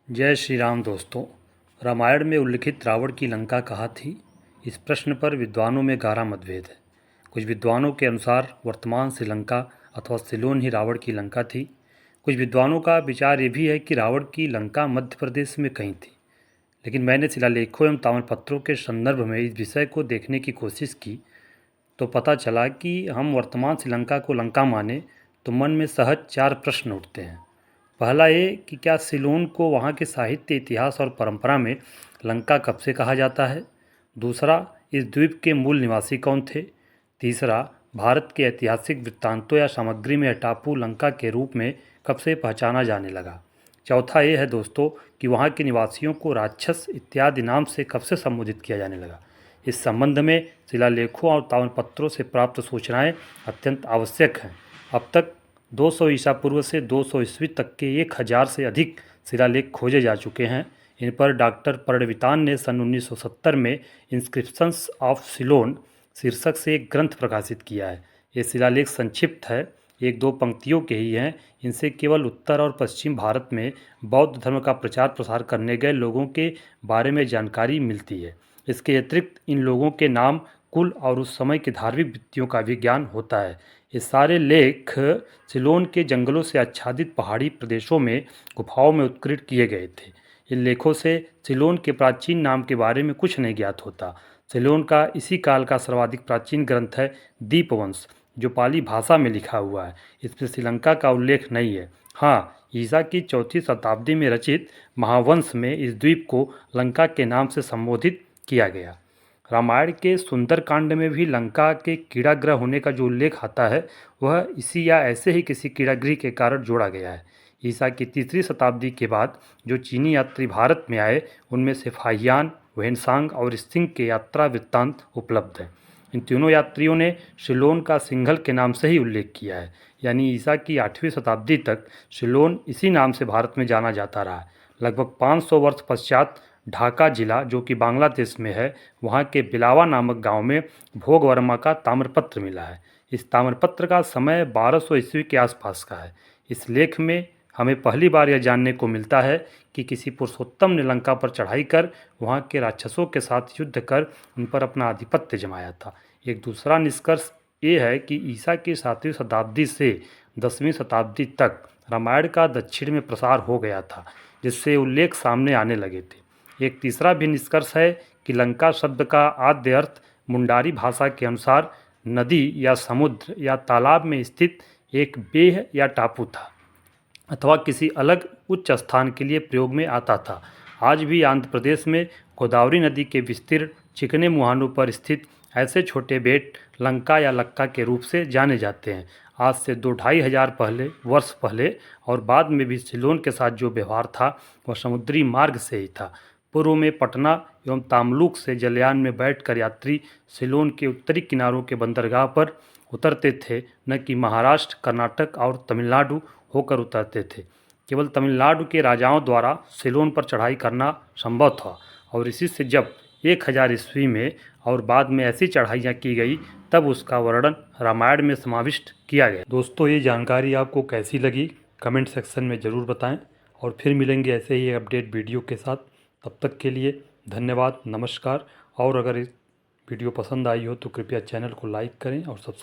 जय श्री राम दोस्तों। रामायण में उल्लिखित रावण की लंका कहाँ थी? इस प्रश्न पर विद्वानों में गहरा मतभेद है। कुछ विद्वानों के अनुसार वर्तमान श्रीलंका अथवा सिलोन ही रावण की लंका थी। कुछ विद्वानों का विचार ये भी है कि रावण की लंका मध्य प्रदेश में कहीं थी। लेकिन मैंने शिलालेखों एवं ताम्रपत्रों के संदर्भ में इस विषय को देखने की कोशिश की तो पता चला कि हम वर्तमान श्रीलंका को लंका माने तो मन में सहज चार प्रश्न उठते हैं। पहला ये कि क्या सिलोन को वहाँ के साहित्य, इतिहास और परंपरा में लंका कब से कहा जाता है? दूसरा, इस द्वीप के मूल निवासी कौन थे? तीसरा, भारत के ऐतिहासिक वृत्तांतों या सामग्री में टापू लंका के रूप में कब से पहचाना जाने लगा? चौथा ये है दोस्तों कि वहाँ के निवासियों को राक्षस इत्यादि नाम से कब से संबोधित किया जाने लगा? इस संबंध में शिलालेखों और ताम्रपत्रों से प्राप्त सूचनाएं अत्यंत आवश्यक हैं। अब तक 200 ईसा पूर्व से 200 ईस्वी तक के 1000 से अधिक शिलालेख खोजे जा चुके हैं। इन पर डॉक्टर पर्णवितान ने सन 1970 में इंस्क्रिप्शंस ऑफ सिलोन शीर्षक से एक ग्रंथ प्रकाशित किया है। ये शिलालेख संक्षिप्त है, एक दो पंक्तियों के ही हैं। इनसे केवल उत्तर और पश्चिम भारत में बौद्ध धर्म का प्रचार प्रसार करने गए लोगों के बारे में जानकारी मिलती है। इसके अतिरिक्त इन लोगों के नाम, कुल और उस समय के धार्मिक वृत्तियों का भी ज्ञान होता है। ये सारे लेख सिलोन के जंगलों से आच्छादित पहाड़ी प्रदेशों में गुफाओं में उत्कृष्ट किए गए थे। इन लेखों से सिलोन के प्राचीन नाम के बारे में कुछ नहीं ज्ञात होता। सिलोन का इसी काल का सर्वाधिक प्राचीन ग्रंथ है दीपवंश, जो पाली भाषा में लिखा हुआ है। इसमें श्रीलंका का उल्लेख नहीं है। हाँ, ईसा की 4वीं शताब्दी में रचित महावंश में इस द्वीप को लंका के नाम से संबोधित किया गया। रामायण के सुंदरकांड में भी लंका के कीड़ागृह होने का जो उल्लेख आता है वह इसी या ऐसे ही किसी कीड़ागृह के कारण जोड़ा गया है। ईसा की 3री शताब्दी के बाद जो चीनी यात्री भारत में आए उनमें से फाहियान, वेनसांग और स्तिंग के यात्रा वृत्तांत उपलब्ध हैं। इन तीनों यात्रियों ने सिलोन का सिंघल के नाम से ही उल्लेख किया है। यानी ईसा की 8वीं शताब्दी तक सिलोन इसी नाम से भारत में जाना जाता रहा है। लगभग 500 वर्ष पश्चात ढाका जिला, जो कि बांग्लादेश में है, वहाँ के बिलावा नामक गांव में भोग वर्मा का ताम्रपत्र मिला है। इस ताम्रपत्र का समय 1200 ईस्वी के आसपास का है। इस लेख में हमें पहली बार यह जानने को मिलता है कि किसी पुरुषोत्तम ने लंका पर चढ़ाई कर वहाँ के राक्षसों के साथ युद्ध कर उन पर अपना आधिपत्य जमाया था। एक दूसरा निष्कर्ष ये है कि ईसा की 7वीं शताब्दी से 10वीं शताब्दी तक रामायण का दक्षिण में प्रसार हो गया था, जिससे उल्लेख सामने आने लगे थे। एक तीसरा भी निष्कर्ष है कि लंका शब्द का आद्य अर्थ मुंडारी भाषा के अनुसार नदी या समुद्र या तालाब में स्थित एक बेह या टापू था अथवा किसी अलग उच्च स्थान के लिए प्रयोग में आता था। आज भी आंध्र प्रदेश में गोदावरी नदी के विस्तीर्ण चिकने मुहानों पर स्थित ऐसे छोटे बेट लंका या लक्का के रूप से जाने जाते हैं। आज से 2-2.5 हजार वर्ष पहले और बाद में भी सिलोन के साथ जो व्यवहार था वह समुद्री मार्ग से ही था। पूर्व में पटना एवं तामलुक से जलयान में बैठकर यात्री सिलोन के उत्तरी किनारों के बंदरगाह पर उतरते थे, न कि महाराष्ट्र, कर्नाटक और तमिलनाडु होकर उतरते थे। केवल तमिलनाडु के राजाओं द्वारा सिलोन पर चढ़ाई करना संभव था और इसी से जब 1000 ईस्वी में और बाद में ऐसी चढ़ाइयाँ की गई तब उसका वर्णन रामायण में समाविष्ट किया गया। दोस्तों, ये जानकारी आपको कैसी लगी कमेंट सेक्शन में ज़रूर बताएं और फिर मिलेंगे ऐसे ही अपडेट वीडियो के साथ। तब तक के लिए धन्यवाद, नमस्कार। और अगर इस वीडियो पसंद आई हो तो कृपया चैनल को लाइक करें और सब्सक्राइब